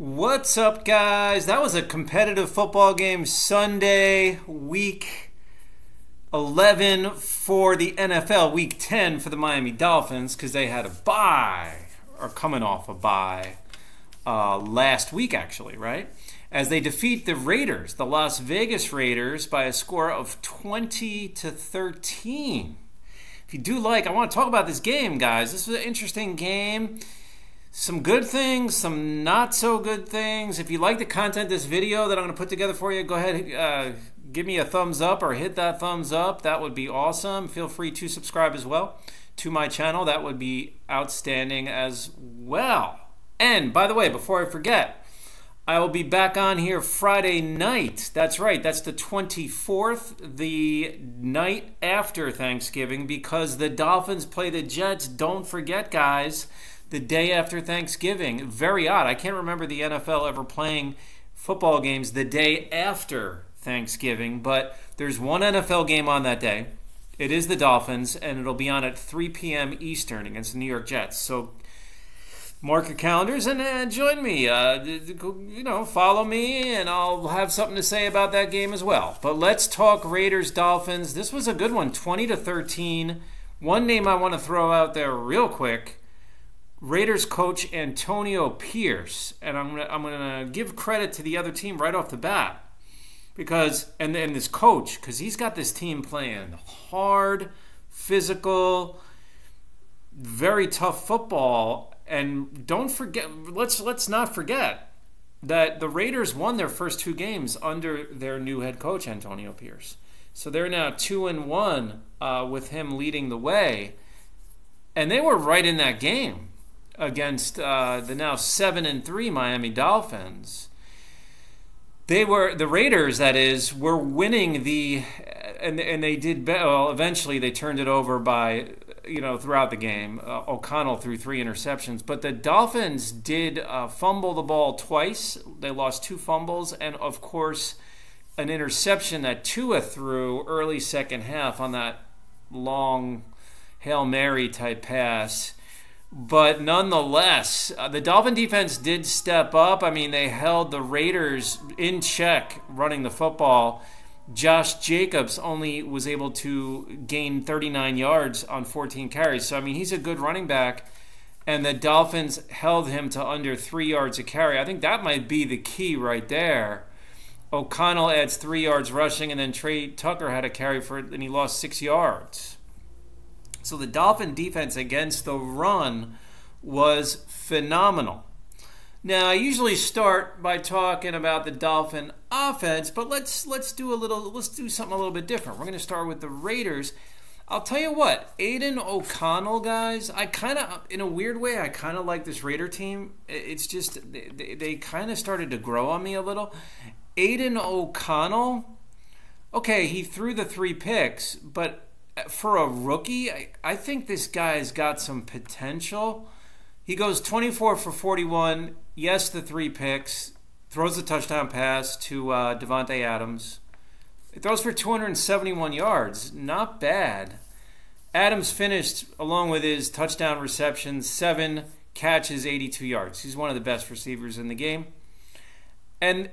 What's up, guys? That was a competitive football game Sunday, week 11 for the NFL, week 10 for the Miami Dolphins because they had a bye, or coming off a bye, last week actually, right? As they defeat the Raiders, the Las Vegas Raiders, by a score of 20-13. If you do like, I want to talk about this game, guys. This was an interesting game. Some good things, some not so good things. If you like the content of this video that I'm going to put together for you, go ahead, give me a thumbs up or hit that thumbs up. That would be awesome. Feel free to subscribe as well to my channel. That would be outstanding as well. And by the way, before I forget, I will be back on here Friday night. That's right. That's the 24th, the night after Thanksgiving, because the Dolphins play the Jets. Don't forget, guys, the day after Thanksgiving. Very odd. I can't remember the NFL ever playing football games the day after Thanksgiving, but there's one NFL game on that day. It is the Dolphins, and it'll be on at 3 p.m. Eastern against the New York Jets. So mark your calendars and join me. Follow me, and I'll have something to say about that game as well. But let's talk Raiders-Dolphins. This was a good one, 20-13. One name I want to throw out there real quick: Raiders coach Antonio Pierce. And I'm gonna give credit to the other team right off the bat, because and this coach, because he's got this team playing hard, physical, very tough football. And don't forget, let's not forget that the Raiders won their first two games under their new head coach Antonio Pierce. So they're now 2-1 with him leading the way, and they were right in that game against the now 7-3 Miami Dolphins. The Raiders, that is, were winning and they did well. Eventually they turned it over by, throughout the game. O'Connell threw 3 interceptions, but the Dolphins did fumble the ball twice. They lost 2 fumbles, and of course an interception that Tua threw early second half on that long Hail Mary type pass. But nonetheless, the Dolphin defense did step up. I mean, they held the Raiders in check running the football. Josh Jacobs only was able to gain 39 yards on 14 carries. So, I mean, he's a good running back. And the Dolphins held him to under 3 yards a carry. I think that might be the key right there. O'Connell adds 3 yards rushing, and then Trey Tucker had a carry for it, and he lost 6 yards. So the Dolphin defense against the run was phenomenal. Now, I usually start by talking about the Dolphin offense, but let's do something a little bit different. We're going to start with the Raiders. I'll tell you what, Aidan O'Connell, guys, in a weird way, I kind of like this Raider team. It's just they kind of started to grow on me a little. Aidan O'Connell, okay, he threw the 3 picks, but for a rookie, I think this guy's got some potential. He goes 24 for 41. Yes, the 3 picks. Throws a touchdown pass to Devante Adams. It throws for 271 yards. Not bad. Adams finished, along with his touchdown receptions, 7 catches, 82 yards. He's one of the best receivers in the game. And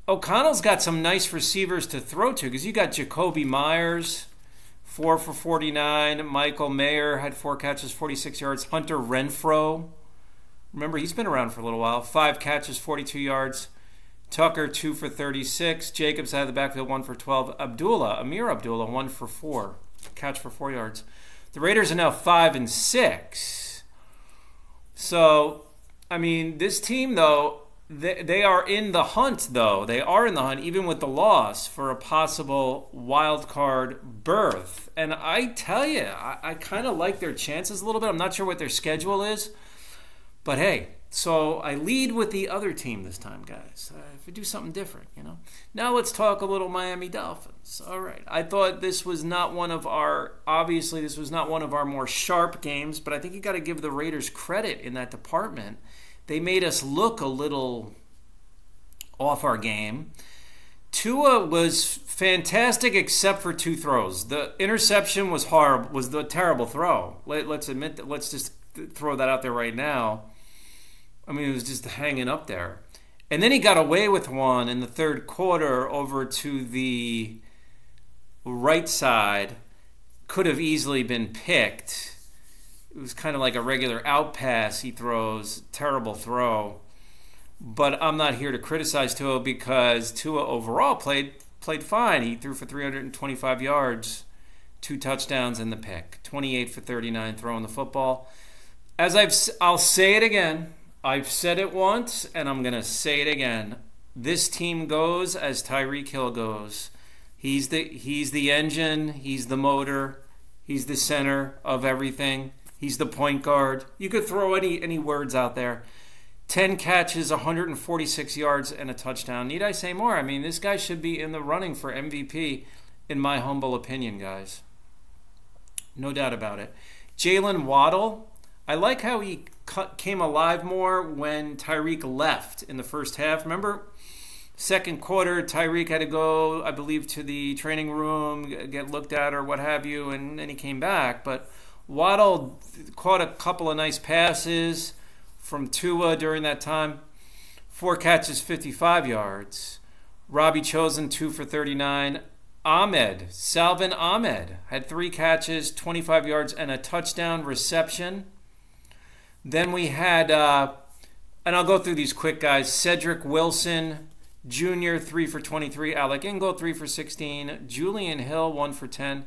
O'Connell's got some nice receivers to throw to, because you got Jacoby Myers, 4 for 49. Michael Mayer had 4 catches, 46 yards. Hunter Renfrow, remember, he's been around for a little while, 5 catches, 42 yards. Tucker, 2 for 36. Jacobs out of the backfield, 1 for 12. Amir Abdullah, 1 for 4. Catch for 4 yards. The Raiders are now 5-6. So, I mean, this team, though, they are in the hunt, though. They are in the hunt, even with the loss, for a possible wild card berth. And I tell you, I kind of like their chances a little bit. I'm not sure what their schedule is. But hey, so I lead with the other team this time, guys. If we do something different, Now let's talk a little Miami Dolphins. All right. I thought this was not one of our more sharp games, but I think you got to give the Raiders credit in that department. They made us look a little off our game. Tua was fantastic except for 2 throws. The interception was horrible, was the terrible throw. Let's admit that. Let's just throw that out there right now. I mean, it was just hanging up there. And then he got away with one in the third quarter over to the right side. Could have easily been picked. It was kind of like a regular out pass he throws. Terrible throw. But I'm not here to criticize Tua because Tua overall played fine. He threw for 325 yards, 2 touchdowns and the pick. 28 for 39 throwing the football. I'll say it again. I've said it once, and I'm going to say it again. This team goes as Tyreek Hill goes. He's the engine. He's the motor. He's the center of everything. He's the point guard. You could throw any words out there. 10 catches, 146 yards, and a touchdown. Need I say more? I mean, this guy should be in the running for MVP, in my humble opinion, guys. No doubt about it. Jalen Waddle. I like how he came alive more when Tyreek left in the first half. Remember, second quarter, Tyreek had to go, I believe, to the training room, get looked at or what have you, and then he came back. But Waddle caught a couple of nice passes from Tua during that time. 4 catches, 55 yards. Robbie Chosen, 2 for 39. Salvin Ahmed had 3 catches, 25 yards, and a touchdown reception. Then we had, and I'll go through these quick guys, Cedric Wilson Jr., 3 for 23. Alec Ingold, 3 for 16. Julian Hill, 1 for 10.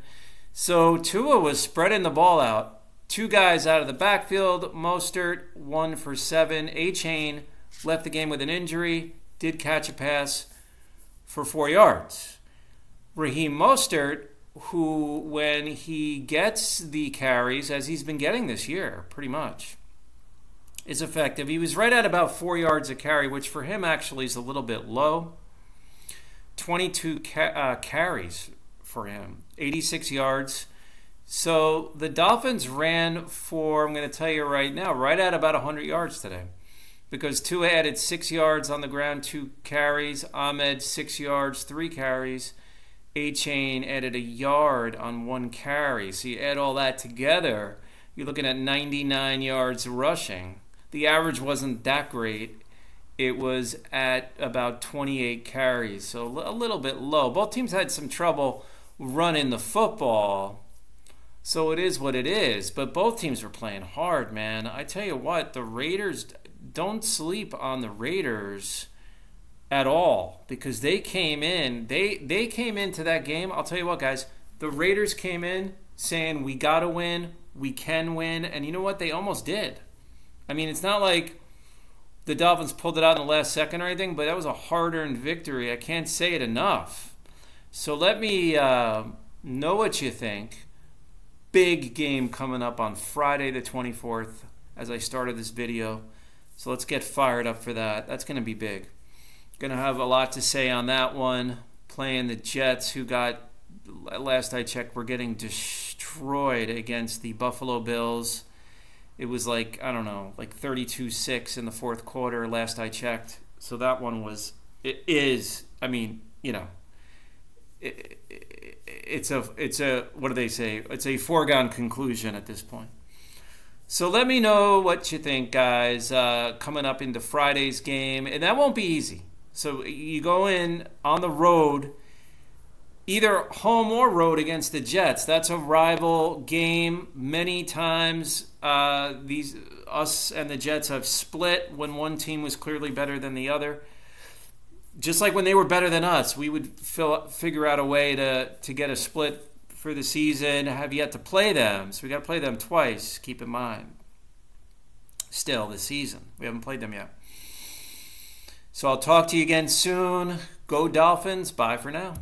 So Tua was spreading the ball out. 2 guys out of the backfield. Mostert, 1 for 7. Achane left the game with an injury. Did catch a pass for 4 yards. Raheem Mostert, who when he gets the carries, as he's been getting this year, pretty much, is effective. He was right at about 4 yards a carry, which for him actually is a little bit low. 22 carries for him, 86 yards. So the Dolphins ran for, I'm going to tell you right now, right at about 100 yards today. Because Tua added 6 yards on the ground, 2 carries. Ahmed, 6 yards, 3 carries. Achane added a yard on 1 carry. So you add all that together, you're looking at 99 yards rushing. The average wasn't that great. It was at about 28 carries, so a little bit low. Both teams had some trouble running the football, so it is what it is. But both teams were playing hard, man. I tell you what, the Raiders, don't sleep on the Raiders at all, because they came in. They came into that game. I'll tell you what, guys, the Raiders came in saying, we got to win, we can win, and you know what? They almost did. I mean, it's not like the Dolphins pulled it out in the last second or anything, but that was a hard-earned victory. I can't say it enough. So let me know what you think. Big game coming up on Friday the 24th as I started this video. So let's get fired up for that. That's going to be big. Going to have a lot to say on that one. Playing the Jets, who got, last I checked, were getting destroyed against the Buffalo Bills. It was like, I don't know, like 32-6 in the fourth quarter last I checked. So that one was, it is, I mean, you know, it's a, what do they say? It's a foregone conclusion at this point. So let me know what you think, guys, coming up into Friday's game. And that won't be easy. So you go in on the road, either home or road against the Jets. That's a rival game. Many times us and the Jets have split when one team was clearly better than the other. Just like when they were better than us, we would figure out a way to get a split for the season. Have yet to play them, so we got to play them twice. Keep in mind, still this season we haven't played them yet. So I'll talk to you again soon. Go Dolphins. Bye for now.